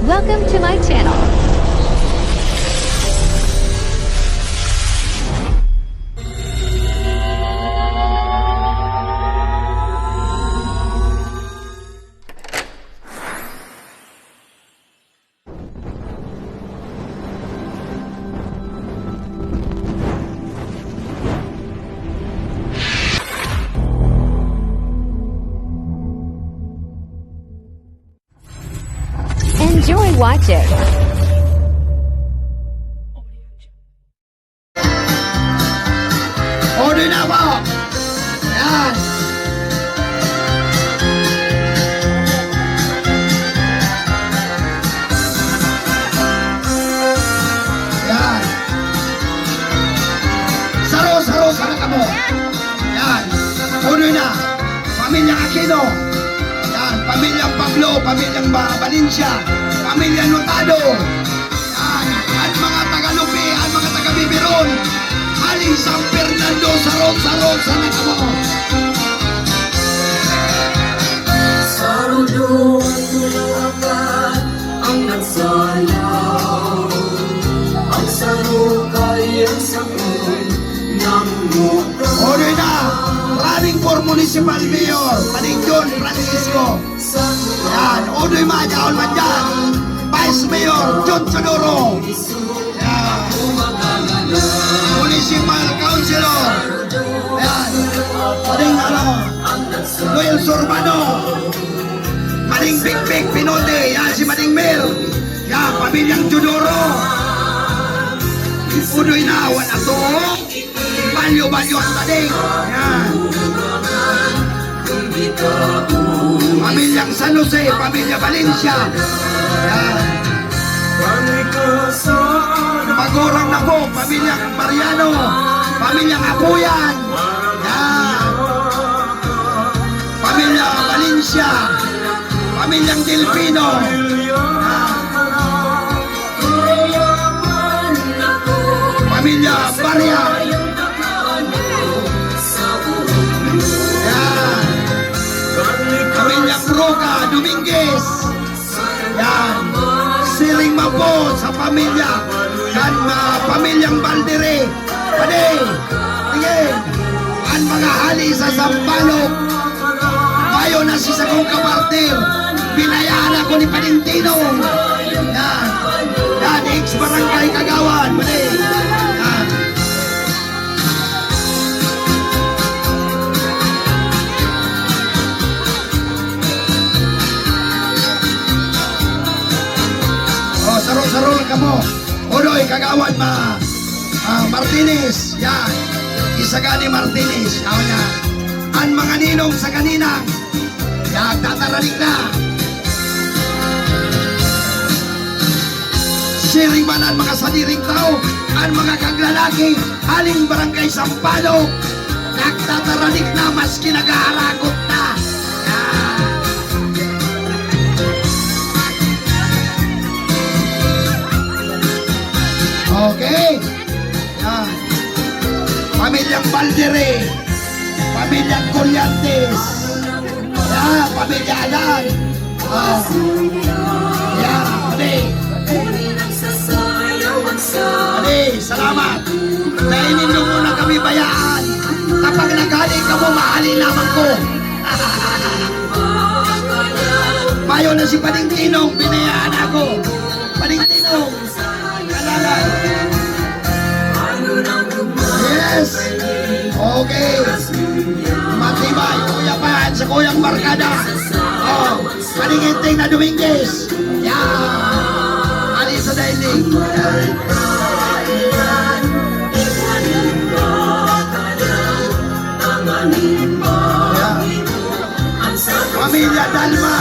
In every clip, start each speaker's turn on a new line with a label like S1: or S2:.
S1: Welcome to my channel. Enjoy watching.
S2: Order na po! Yan! Yan! Saro-saro ka na kamo! Yan! Order na! Pamilya Aquino! Yan! Pamilyang Pablo, pamilyang Valencia, pamilyang Notado! Yan! At mga taga-Lupi, at mga taga-Bibiron! Aling San Fernando, sarot-sarot sa nakamo!
S3: Sarudo at tulakan ang nagsayaw. Ang sarukay ang sakot ng muka.
S2: Order na! Running for Municipal Mayor, Paning John Francisco. Yan, order man, yaon man dyan. Vice Mayor, John Chodoro. Yan. Municipal Councilor. Yan. Paning Noel Sorbano. Paning Big Big Pinote. Yan, si Paning Mel. Yan, pamilyang Chodoro. Udoy na, wala to. Balyo-balyo ang taning. Yan. Pamilyang San Jose, pamilya Valencia. Yan. Magorang na po, pamilyang Mariano, pamilyang Apuyan. Yan. Pamilya Valencia, pamilyang Delfino. Pamilya Barya. Yan. Pamilyang Roca Dominguez. Yan. Siling Mapo sa pamilya. Yan, pamilyang Baldere. Pade. Sige. Ang mga hali sa Sampalok. Bayo na si Sagong Kapartir. Binayaan ako ni Panintinong. Yan. Yan, ex-barangay Kagawan. Pade. Yan. Saro-saro lang ka mo. Udoy, Kagawan Martinez. Yan. Isagani Martinez. Yan niya. Ang mga ninong sa kanina. Yan, tataranik na. Siring man ang mga saniring tao. Ang mga kaglalaki. Aling barangay Sampalo. Nagtataranik na maski nag-aarakot na. Yan. Okay. Yan. Pamilyang Baldere. Pamilyang Colyantes. Yan. Pamilya Adan. Yan. Pwede. Pwede. Salamat. Dahil ninyo muna kami bayaan. Kapag nagaling ka mo, mahalin lamang ko. Payo na si Paning Tinong. Binayaan ako. Paning Tinong. Kalalan. Yes. Okay. Matibay. Kuya Pan sa Kuyang Barkada. Oh. Paninginting na Dominguez. Yan. Ali sa dining. Pamilya Dalma.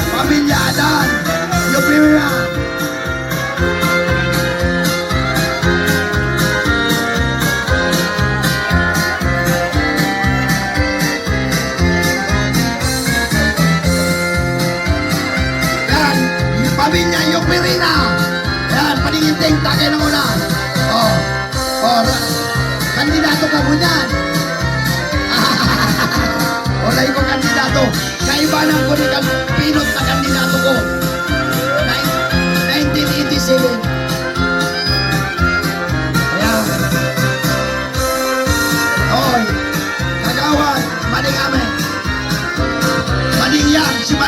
S2: Pamilya Adan. Yung primera. Pamilya yung Perina. Yan, paninginting, takay ng ulan. Kandidato ka mo yan. Wala ko kandidato. Kaibanan ko ni Pinot na kandidato ko.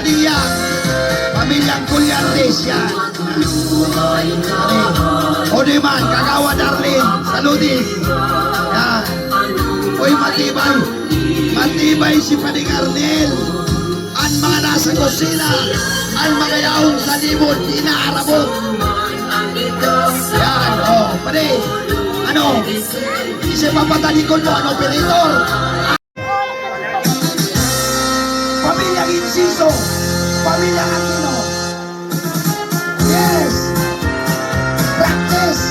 S2: Padilla, pamilyang Colyantes yan. Odiman, Kagawa Darlene, Saludin. Yan. Uy, matibay. Matibay si Pading Arnel. Ang mga nasa kusina, ang mga yaong sa libot, inaarabot. Yan, oh, pare. Ano? Isa papatalikon mo, ano, operator? Pamilyang Inciso, Pamilyang Aquino. Yes! Practice!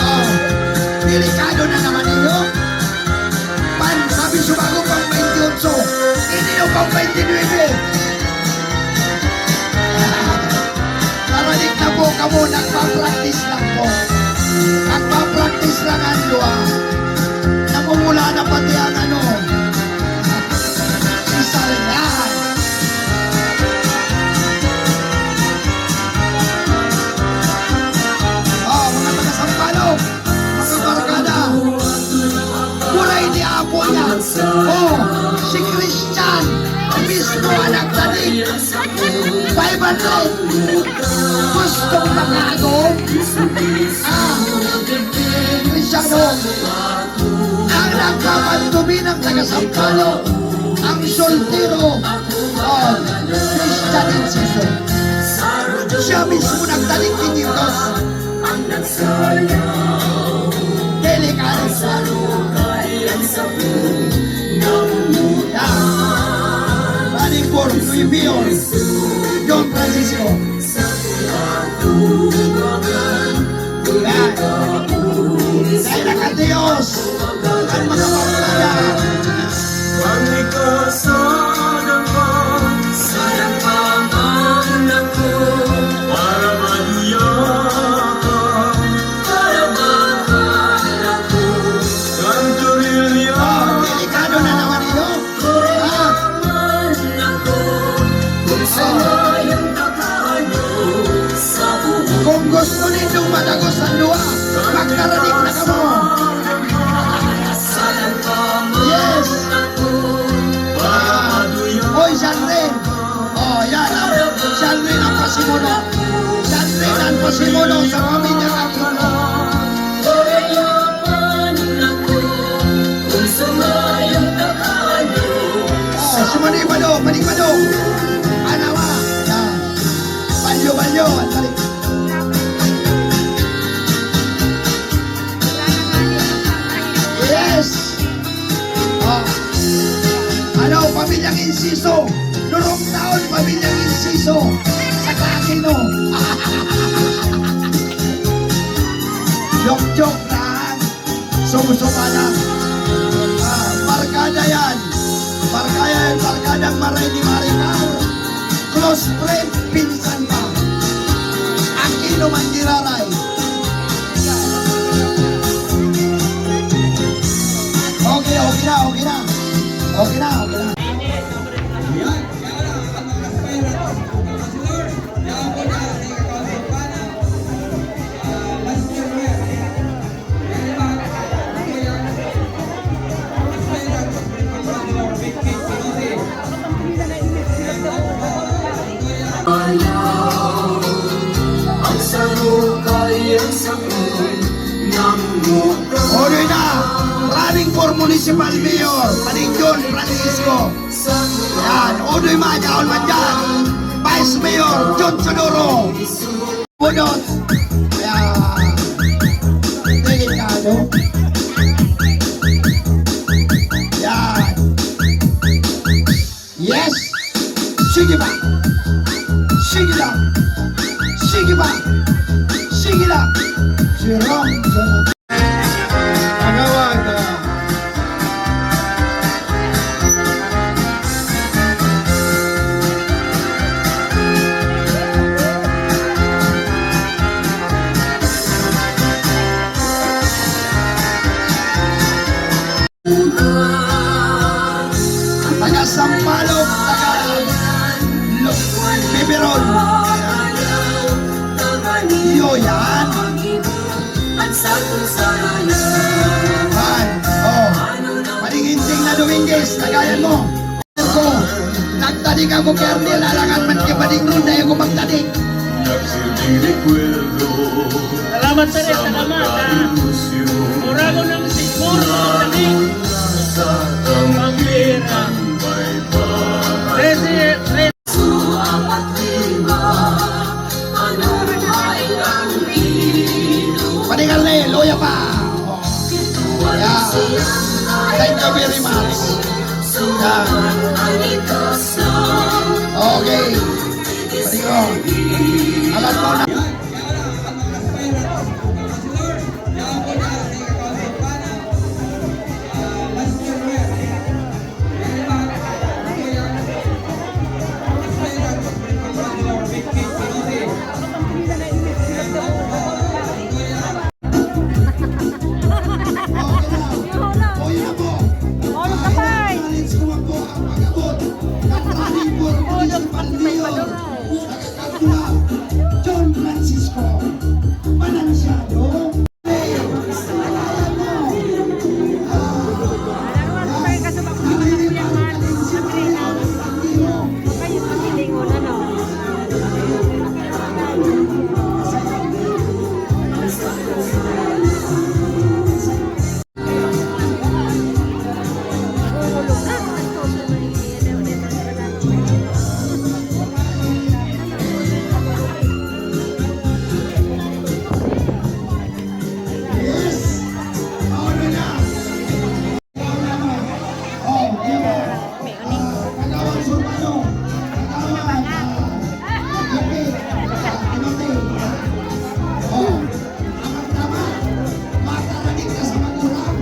S2: Oh, delikado na naman ninyo. Pan, sabi sumago pang 28, hindi nyo pang 29. Naranig na po kamo, nagpa-practice lang po. Nagpa-practice lang ang luha. Namumula na pati ang ano. Si Salyan. Oh, mga taga-Sampalok, mga barkada. Buray ni Apo niya. Oh, si Christian, ang mismo anak tanig. 500. Gustong makago. Cristiano. Ang nagpapantumi ng taga-Sampalok. Ang soltero. Oh, Christian Inciso. Siya mismo nagtanig kinitos. Delikado. Running for Nuevior, John Francisco. Yan. Dahil nakatiyos ang mga pamilya.
S3: Pangikasalan mo, sayang paman ako, para maluyakan, para mahal ako, ang turilya.
S2: Oh, delikado na naman ito. Ah,
S3: Man ako, kung sayang nakano, sa buong
S2: kung gusto ninyong matagos ang luha, magkarating na kamo.
S3: sayang paman
S2: Yes.
S3: ako,
S2: Ah, Hoy, Shanren. Oh, yan. Shanren ang pasimuno. Shanren ang pasimuno sa pamilya Aquino.
S3: kayapan ako, kung sayang nakano,
S2: Oh, sumanibado, manibado. Anawa. Yan. Balyo. Ang balik. Yes. Oh. Ano, pamilyang Inciso. Lurong taon, pamilyang Inciso. Sa Aquino. Joke lang. Sumusuka lang. Barkada yan. Barkadang Maray ni Maricar. Close friend, pinsan pa. Aquino Mangiraray. Okay na.
S3: ayaw, ang sarukay ang sakit ng muka.
S2: Onoy na, running for Municipal Mayor, Paningjon Francisco. Yan, Onoy Majaon man dyan. Vice Mayor, John Chodoro. Bunot. Yan. Delikado. Yan. Yes. Sige ba? Sige lang. Sige ba? Sige lang. Si Ram. Agawad.
S3: sa tusana.
S2: Yan. Oh. Maninginting na Dominguez, tagayan mo. Ko, nagtadig ako kernel, alangan man kipadig ron, dahil ako magtadig.
S4: Nagsilbing recuerdo
S5: Salamat sir, salamat ha. Murago ng siguro tadi.
S4: sa tampilan may bahay.
S3: Suapat lima, ano ay ang ino?
S2: Panigal na eh, loya pa. Oh.
S3: Wala siyang
S2: Thank you very much.
S3: suman ang ikasam.
S2: Okay. Panigal. Alam mo na. John Francisco Mananciado. Yes. Ano na? Oh, diba? Kagawang Surbano. Kagawang Yopi. Inote. Oh, tama-tama. Matarating ka sa magulang.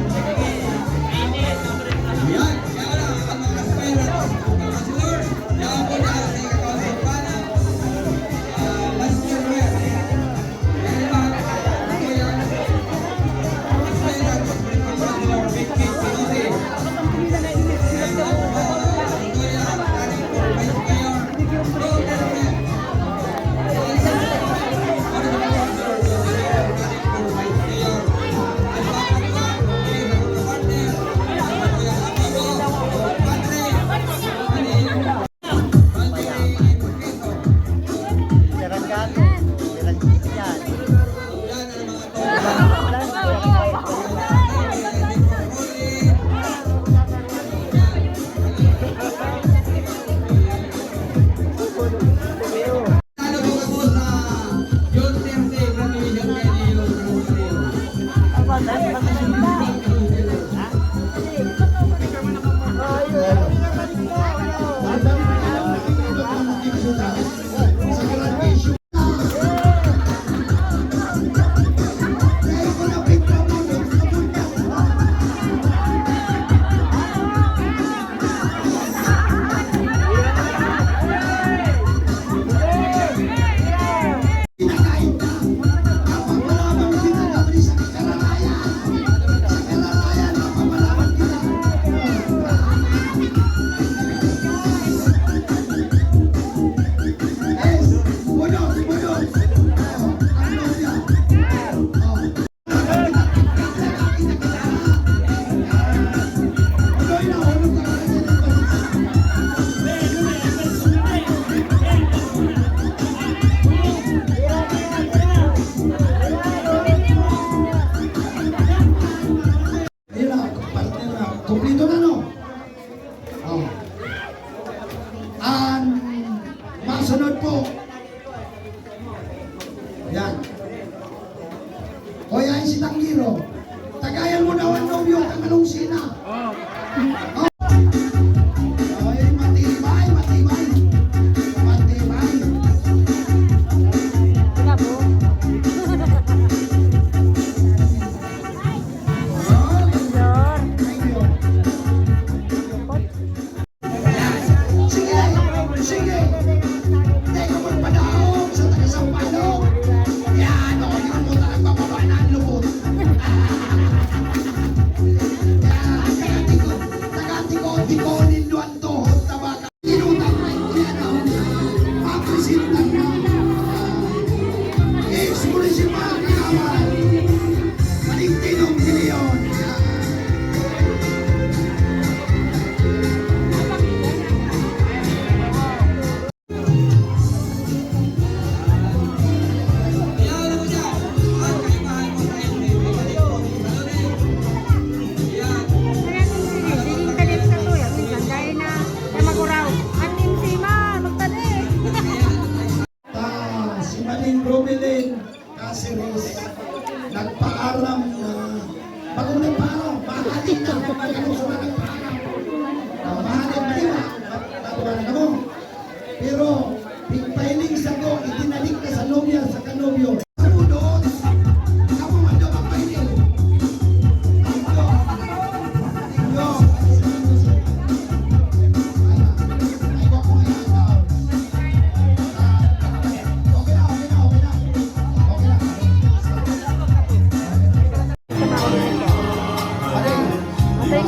S2: Pinakain ka. Kapag wala bang sinagabali sa karanayan.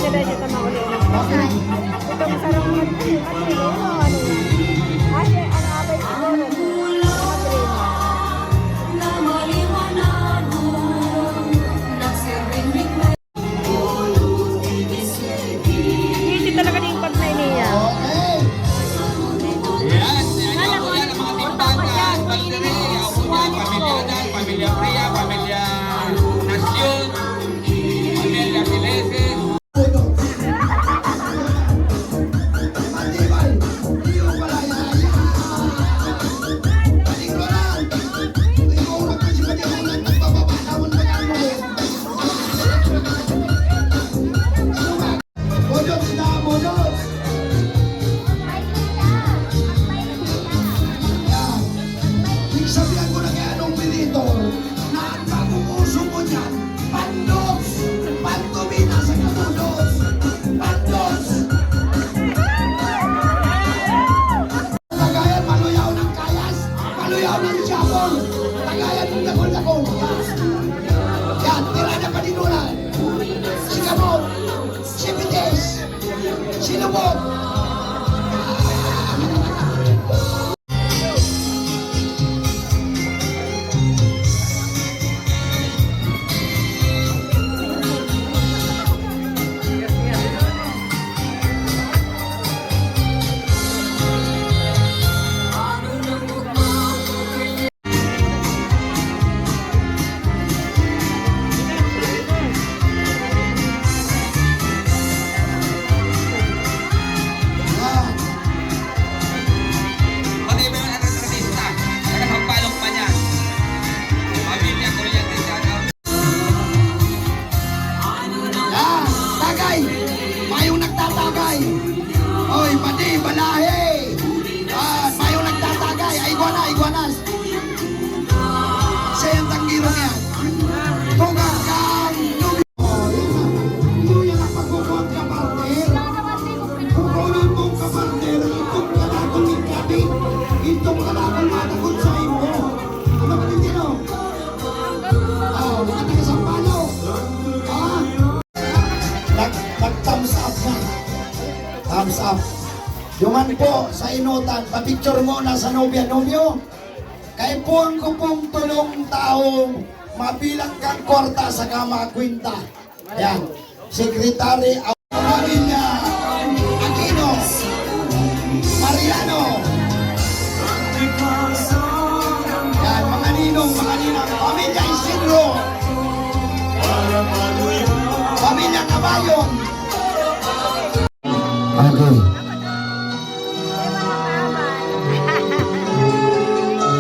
S6: kada dito mauli na. Ito masarap man po. Ano yan? Kasi ang abay siguro.
S3: na maliwanag mo, nagsiring request.
S6: Hindi talaga din pag niya.
S2: Okay.
S7: Yan, yan ako yan, ang mga timbangan, Valderia, ako dyan, Pamilya Dan, Pamilya Priya, Pamilya Nasyon, Pamilya Pileses.
S2: Matibay. Iyo pala yan. Paligloran. Ikaw na kasi padihangan. Nagbababanawon pa yan mo. Bodos na, bodos. Yan. Sabihan ko na kaya anong pilito na ang bagong uso mo niyan, pandos. Pantumina sa kamudos. Pandos. Tagayan, maluyaw ng kayas. Maluyaw ng siyapon. Tagayan ng dakol-dakol. Yan, tira na paninulan. Si Kamot. Si Bites. Si Lubot. Yan.
S7: Pati ba yung artista? Nakasampalok pa niya. Pamilya Kuryente dyan.
S2: Yan, tagay. Mayong nagtatagay. Oy, pati, balahe. Yan, mayong nagtatagay. Ay, iguanas. Siya yung tanggirong yan. Tunga kang nubi. Oh, yan na. Iyo yan ang pagkukuhan ka, partner. Kukunan mong kapartner. Itong kalakong ikabi. Itong kalakong managot sa imo. Ano ba din yun? Oh, nakataga sa palo. Ah. Nag-thumbs up na. Thumbs up. Duman po sa inutan, pa-picture mo na sa nobya-nobyo. Kay puwang ko pong tulong taong mabilang kang kwarta sa kama kwinta. Yan. Sekretary ang pamilya Aquino. Mariano. Yan, mga ninong, mga ninang. Pamilya Isidro. Pamilya Kabayon. Okay.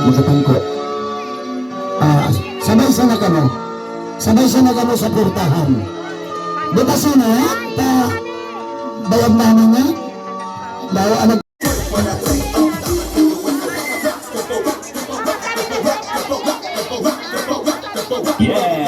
S2: Magkatangko. Sabay sa nagano sa portahan. Dito sana, ta bayag namin niya. Bawa anak.
S8: Yeah.